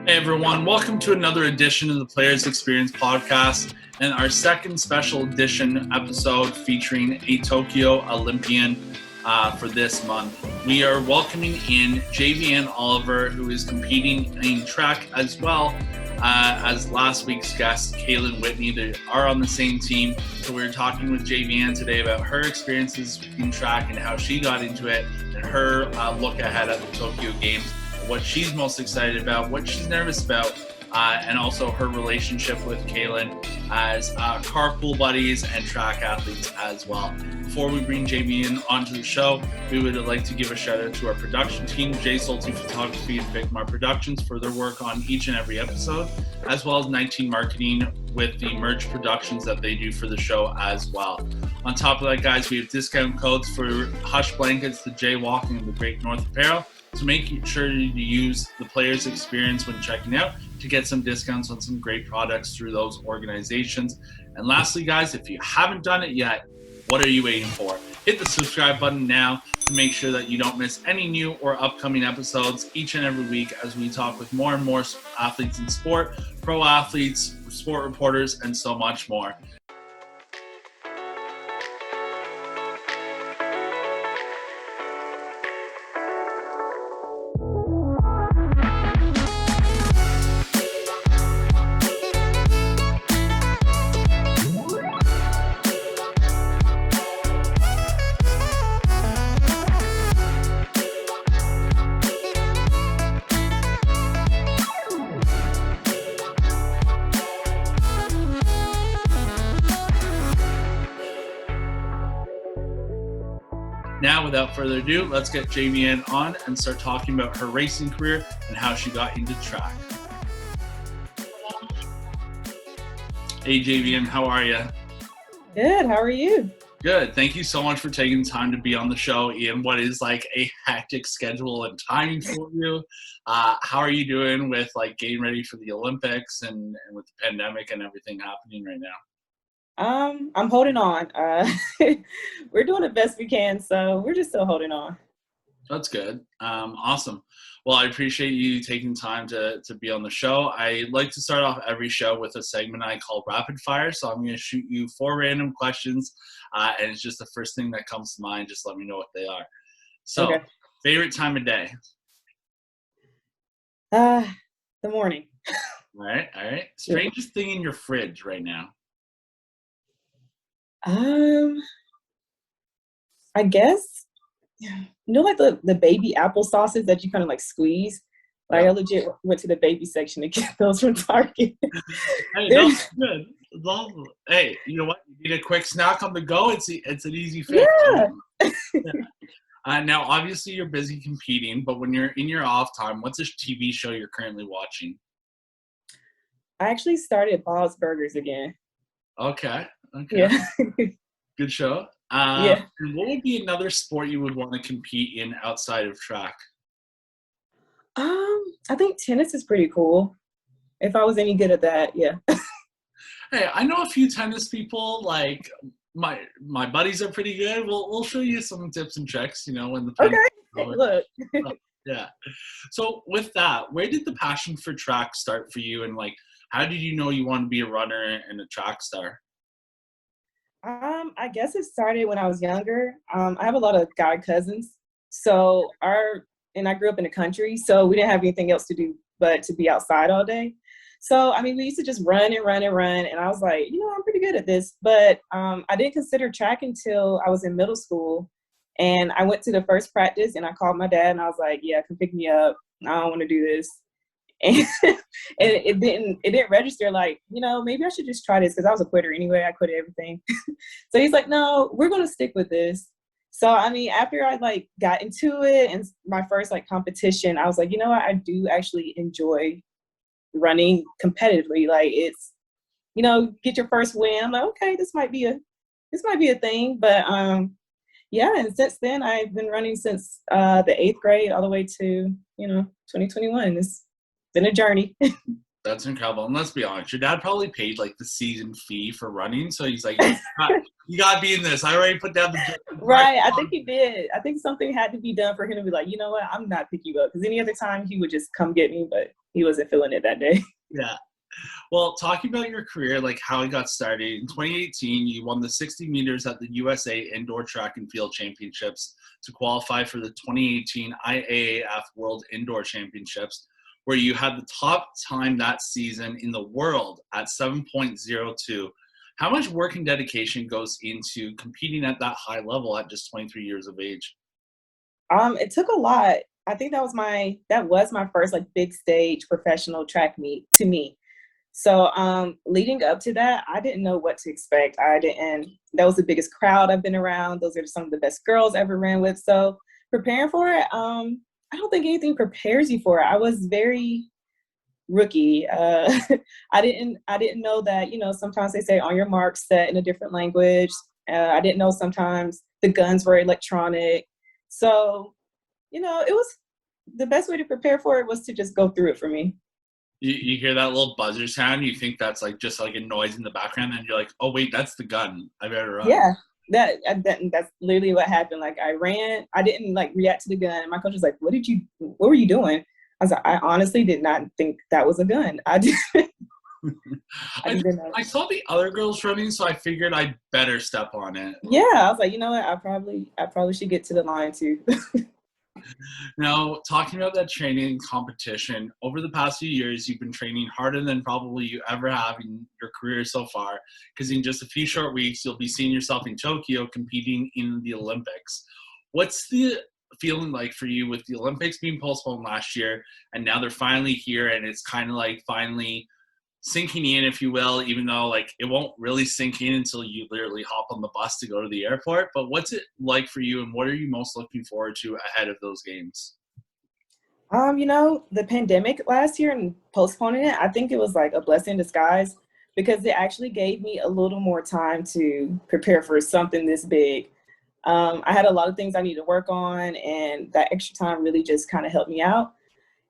Hey everyone, welcome to another edition of the Players Experience podcast and our second special edition episode featuring a Tokyo Olympian for this month. We are welcoming in Javianne Oliver, who is competing in track as well as last week's guest, Kaylin Whitney. They are on the same team. So we're talking with Javianne today about her experiences in track and how she got into it and her look ahead at the Tokyo Games, what she's most excited about, what she's nervous about, and also her relationship with Kaylin as carpool buddies and track athletes as well. Before we bring Javianne onto the show, we would like to give a shout out to our production team, J Solti Photography and Bigmar Productions, for their work on each and every episode, as well as 19 Marketing with the merch productions that they do for the show as well. On top of that, guys, we have discount codes for Hush Blankets, the Jaywalking, and the Great North Apparel. So make sure you use the Players Experience when checking out to get some discounts on some great products through those organizations. And lastly, guys, if you haven't done it yet, what are you waiting for? Hit the subscribe button now to make sure that you don't miss any new or upcoming episodes each and every week as we talk with more and more athletes in sport, pro athletes, sport reporters, and so much more. Now, without further ado, let's get Javianne on and start talking about her racing career and how she got into track. Hey, Javianne, how are you? Good. How are you? Good. Thank you so much for taking the time to be on the show in what is like a hectic schedule and timing for you. How are you doing with like getting ready for the Olympics and with the pandemic and everything happening right now? I'm holding on. We're doing the best we can, so we're just still holding on. That's good. Awesome. Well, I appreciate you taking time to be on the show. I like to start off every show with a segment I call Rapid Fire. So I'm going to shoot you 4 random questions, and it's just the first thing that comes to mind. Just let me know what they are. So, okay. Favorite time of day? The morning. All right. Strangest thing in your fridge right now? I guess, like the baby apple sauces that you kind of like squeeze. Like I legit went to the baby section to get those from Target. Hey, that's good. Hey, you know what? You need a quick snack on the go. It's an easy fix. Yeah. Now, obviously, you're busy competing, but when you're in your off time, what's a TV show you're currently watching? I actually started Bob's Burgers again. Okay. Yeah. Good show. And what would be another sport you would want to compete in outside of track? I think tennis is pretty cool. If I was any good at that, yeah. Hey, I know a few tennis people. Like my buddies are pretty good. We'll show you some tips and tricks. When the look. Yeah. So with that, where did the passion for track start for you? And like, how did you know you wanted to be a runner and a track star? I guess it started when I was younger. I have a lot of guy cousins. So I grew up in the country, so we didn't have anything else to do but to be outside all day. So, we used to just run and run and run. And I was like, I'm pretty good at this. But I didn't consider track until I was in middle school. And I went to the first practice and I called my dad and I was like, yeah, come pick me up. I don't want to do this. And it didn't register like, maybe I should just try this because I was a quitter anyway. I quit everything. So he's like, no, we're going to stick with this. So, after I got into it and my first competition, I was like, you know what? I do actually enjoy running competitively. Like it's, get your first win. I'm like, okay, this might be a thing. But and since then I've been running since the 8th grade all the way to, 2021. It's been a journey. That's incredible. And let's be honest, your dad probably paid like the season fee for running. So he's like, you gotta be in this. I already put down the Right. I think he did. I think something had to be done for him to be like, you know what, I'm not picking you up. Because any other time he would just come get me, but he wasn't feeling it that day. Yeah. Well, talking about your career, like how it got started, in 2018, you won the 60 meters at the USA Indoor Track and Field Championships to qualify for the 2018 IAAF World Indoor Championships, where you had the top time that season in the world at 7.02. How much work and dedication goes into competing at that high level at just 23 years of age? It took a lot. I think that was my first like big stage professional track meet to me. So leading up to that, I didn't know what to expect. That was the biggest crowd I've been around. Those are some of the best girls I ever ran with. So preparing for it, I don't think anything prepares you for it. I was very rookie. I didn't know that, sometimes they say on your mark, set in a different language. I didn't know sometimes the guns were electronic. So, it was the best way to prepare for it was to just go through it for me. You hear that little buzzer sound, you think that's like just like a noise in the background, and you're like, oh wait, that's the gun. I better run. Yeah, that's literally what happened. Like I ran, I didn't like react to the gun. And my coach was like, what were you doing? I was like, I honestly did not think that was a gun. I I saw the other girls running, so I figured I'd better step on it. Yeah, I was like, you know what? I probably should get to the line too. Now, talking about that training and competition, over the past few years, you've been training harder than probably you ever have in your career so far, because in just a few short weeks, you'll be seeing yourself in Tokyo competing in the Olympics. What's the feeling like for you with the Olympics being postponed last year, and now they're finally here, and it's kind of like finally sinking in, if you will, even though like it won't really sink in until you literally hop on the bus to go to the airport. But what's it like for you, and what are you most looking forward to ahead of those games? The pandemic last year and postponing it, I think it was like a blessing in disguise because it actually gave me a little more time to prepare for something this big. I had a lot of things I needed to work on, and that extra time really just kind of helped me out.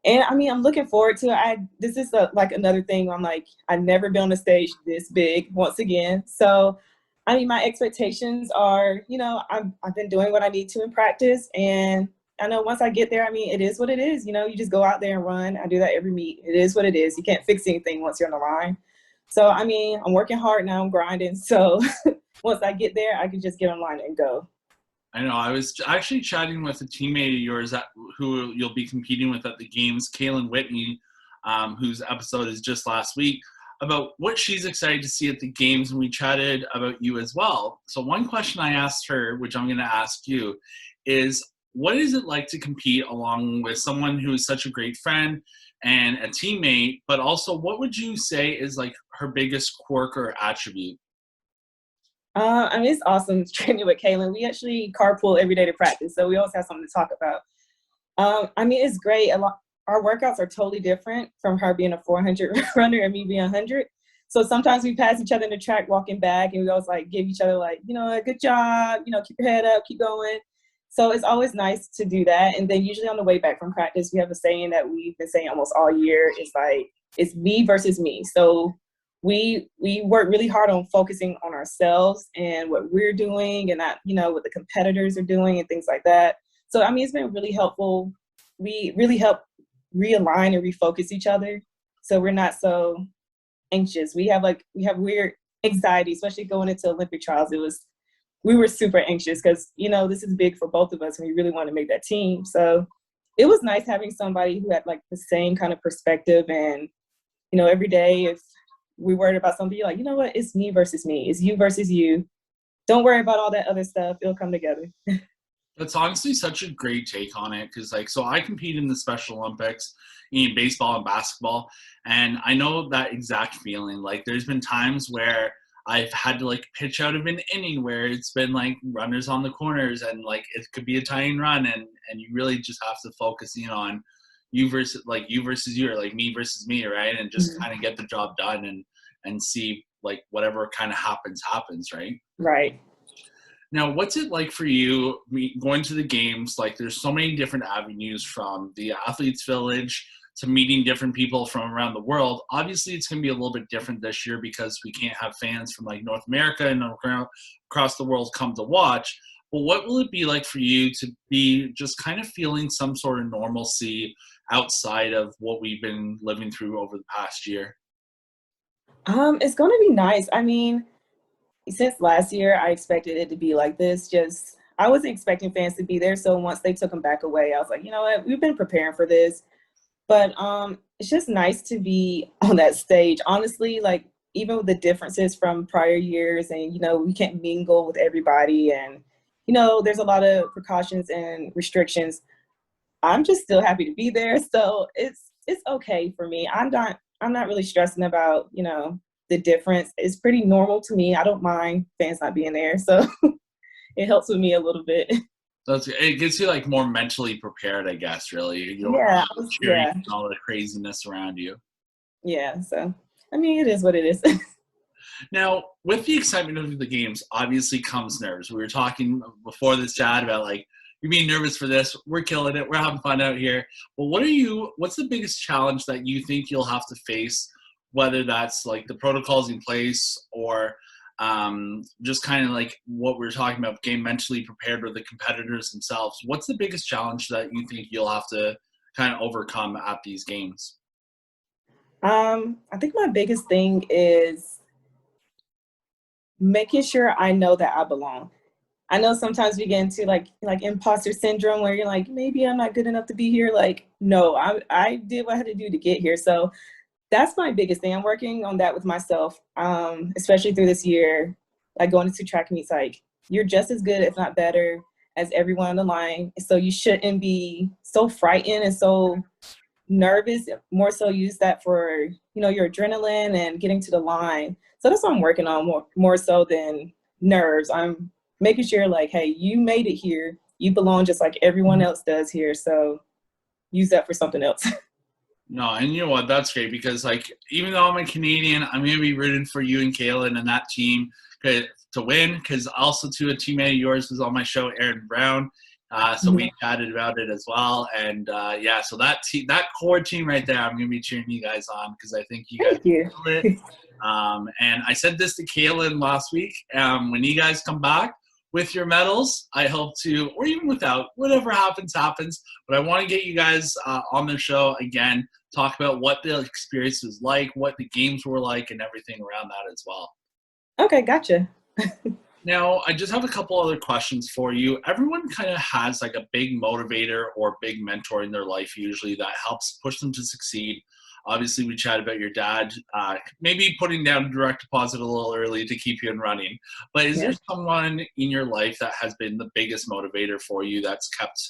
And I mean, I'm looking forward to it. This is like another thing. I'm like, I've never been on a stage this big once again. So, I mean, my expectations are, I've been doing what I need to in practice. And I know once I get there, I mean, it is what it is. You just go out there and run. I do that every meet. It is what it is. You can't fix anything once you're on the line. So, I mean, I'm working hard now. I'm grinding. So once I get there, I can just get online and go. I know. I was actually chatting with a teammate of yours who you'll be competing with at the games, Kaylin Whitney, whose episode is just last week, about what she's excited to see at the games, and we chatted about you as well. So one question I asked her, which I'm going to ask you, is what is it like to compete along with someone who is such a great friend and a teammate, but also what would you say is like her biggest quirk or attribute? I mean, it's awesome training with Kaylin. We actually carpool every day to practice, so we always have something to talk about. I mean, it's great. Our workouts are totally different from her being a 400 runner and me being 100. So sometimes we pass each other in the track walking back, and we always like give each other like, good job, keep your head up, keep going. So it's always nice to do that. And then usually on the way back from practice, we have a saying that we've been saying almost all year. It's like, it's me versus me. So we work really hard on focusing on ourselves and what we're doing and not, what the competitors are doing and things like that. So, I mean, it's been really helpful. We really help realign and refocus each other. So we're not so anxious. We have weird anxiety, especially going into Olympic trials. We were super anxious because, this is big for both of us and we really want to make that team. So it was nice having somebody who had like the same kind of perspective and, every day if we worried about something, you're like, you know what? It's me versus me. It's you versus you. Don't worry about all that other stuff. It'll come together. That's honestly such a great take on it because, so I compete in the Special Olympics in baseball and basketball, and I know that exact feeling. Like, there's been times where I've had to, pitch out of an inning where it's been, runners on the corners and, it could be a tying run, and you really just have to focus in on you versus you, or me versus me, right? And just kind of get the job done and see whatever kind of happens, right? Right. Now, what's it like for you going to the games? There's so many different avenues, from the athletes village to meeting different people from around the world. Obviously, it's going to be a little bit different this year because we can't have fans from like North America and across the world come to watch. But what will it be like for you to be just kind of feeling some sort of normalcy outside of what we've been living through over the past year? It's going to be nice. I mean, since last year, I expected it to be like this. Just I wasn't expecting fans to be there. So once they took them back away, I was like, you know what? We've been preparing for this. But it's just nice to be on that stage. Honestly, like even with the differences from prior years, and we can't mingle with everybody, and there's a lot of precautions and restrictions. I'm just still happy to be there. So it's okay for me. I'm not really stressing about the difference. It's pretty normal to me. I don't mind fans not being there. So it helps with me a little bit. So it gets you like more mentally prepared, I guess, really. You don't Yeah, have cheering and all the craziness around you. yeah. So I mean, it is what it is. Now, with the excitement of the games, obviously comes nerves. We were talking before this chat about like you're being nervous for this. We're killing it. We're having fun out here. But what's the biggest challenge that you think you'll have to face, whether that's like the protocols in place or just kind of like what we're talking about, getting mentally prepared with the competitors themselves? What's the biggest challenge that you think you'll have to kind of overcome at these games? I think my biggest thing is making sure I know that I belong. I know sometimes we get into like imposter syndrome where you're like, maybe I'm not good enough to be here. Like, no, I did what I had to do to get here. So that's my biggest thing. I'm working on that with myself, especially through this year, like going into track meets, like you're just as good, if not better, as everyone on the line. So you shouldn't be so frightened and so nervous. More so use that for, your adrenaline and getting to the line. So that's what I'm working on more so than nerves. I'm making sure like, hey, you made it here. You belong just like everyone else does here. So use that for something else. No, and you know what? That's great because, like, even though I'm a Canadian, I'm going to be rooting for you and Kaylin and that team to win because also, too, a teammate of yours was on my show, Aaron Brown. So we chatted about it as well. And, so that core team right there, I'm going to be cheering you guys on because I think you guys Thank do it. And I said this to Kaylin last week. When you guys come back with your medals, I hope to, or even without, whatever happens. But I want to get you guys on the show again, talk about what the experience was like, what the games were like, and everything around that as well. Okay, gotcha. Now, I just have a couple other questions for you. Everyone kind of has like a big motivator or big mentor in their life usually that helps push them to succeed. Obviously, we chatted about your dad, maybe putting down direct deposit a little early to keep you in running. But is there someone in your life that has been the biggest motivator for you that's kept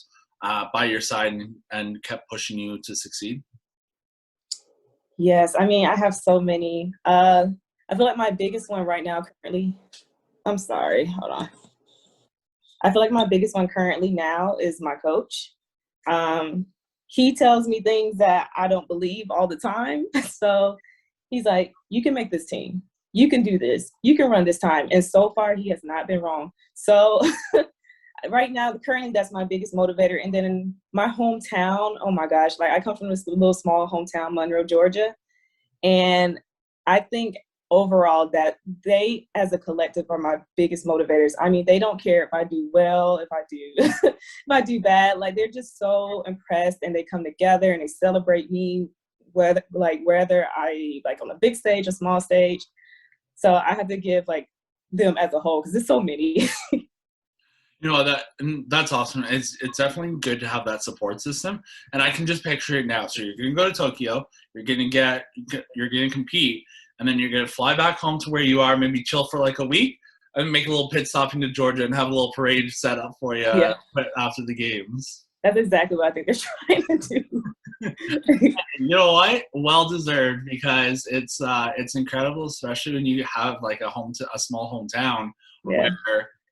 by your side and kept pushing you to succeed? Yes, I mean, I have so many. I feel like my biggest one right now currently, I'm sorry, hold on. I feel like my biggest one currently now is my coach. He tells me things that I don't believe all the time. So he's like, you can make this team. You can do this. You can run this time. And so far, he has not been wrong. So right now, currently, that's my biggest motivator. And then in my hometown, oh my gosh, like I come from this little small hometown, Monroe, Georgia. And I think overall that they as a collective are my biggest motivators. I mean, they don't care if I do well, if I do if I do bad. Like they're just so impressed and they come together and they celebrate me whether I like on a big stage or small stage. So I have to give like them as a whole because there's so many. You know, that's awesome. It's definitely good to have that support system, and I can just picture it now. So you're going to go to Tokyo, you're going to compete, and then you're going to fly back home to where you are, maybe chill for like a week, and make a little pit stop into Georgia and have a little parade set up for you after the games. That's exactly what I think they're trying to do. You know what? Well deserved because it's incredible, especially when you have like a small hometown where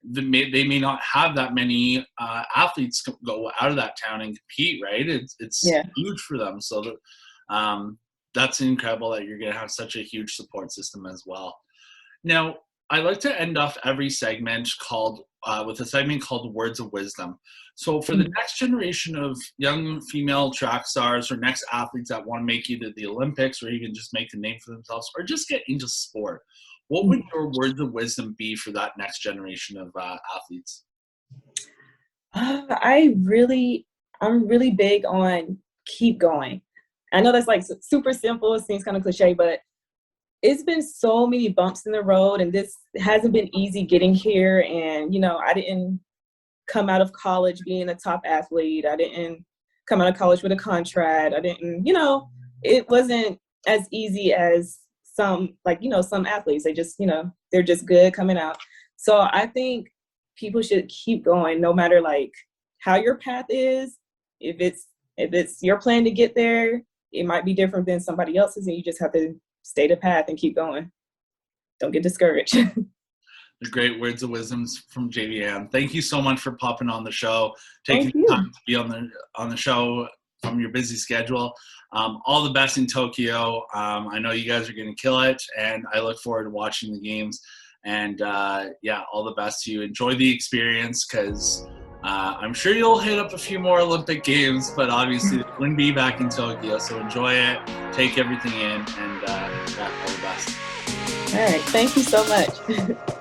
they may not have that many athletes go out of that town and compete, right? It's huge for them. So that's incredible that you're going to have such a huge support system as well. Now, I like to end off every segment called with a segment called Words of Wisdom. So for the next generation of young female track stars or next athletes that want to make either the Olympics or even just make a name for themselves or just get into sport, what would your words of wisdom be for that next generation of athletes? I'm really big on keep going. I know that's like super simple. It seems kind of cliche, but it's been so many bumps in the road, and this hasn't been easy getting here. And, you know, I didn't come out of college being a top athlete. I didn't come out of college with a contract. I didn't, you know, it wasn't as easy as some, like, you know, some athletes. They just, you know, they're just good coming out. So I think people should keep going no matter like how your path is. If it's your plan to get there, it might be different than somebody else's, and you just have to stay the path and keep going. Don't get discouraged. The great words of wisdom from Javianne. Thank you so much for popping on the show, taking Thank the you. time to be on the show from your busy schedule. All the best in Tokyo. I know you guys are going to kill it, and I look forward to watching the games. And yeah, all the best to you. Enjoy the experience, because I'm sure you'll hit up a few more Olympic games, but obviously it wouldn't be back in Tokyo. So enjoy it, take everything in, and yeah, all the best. All right. Thank you so much.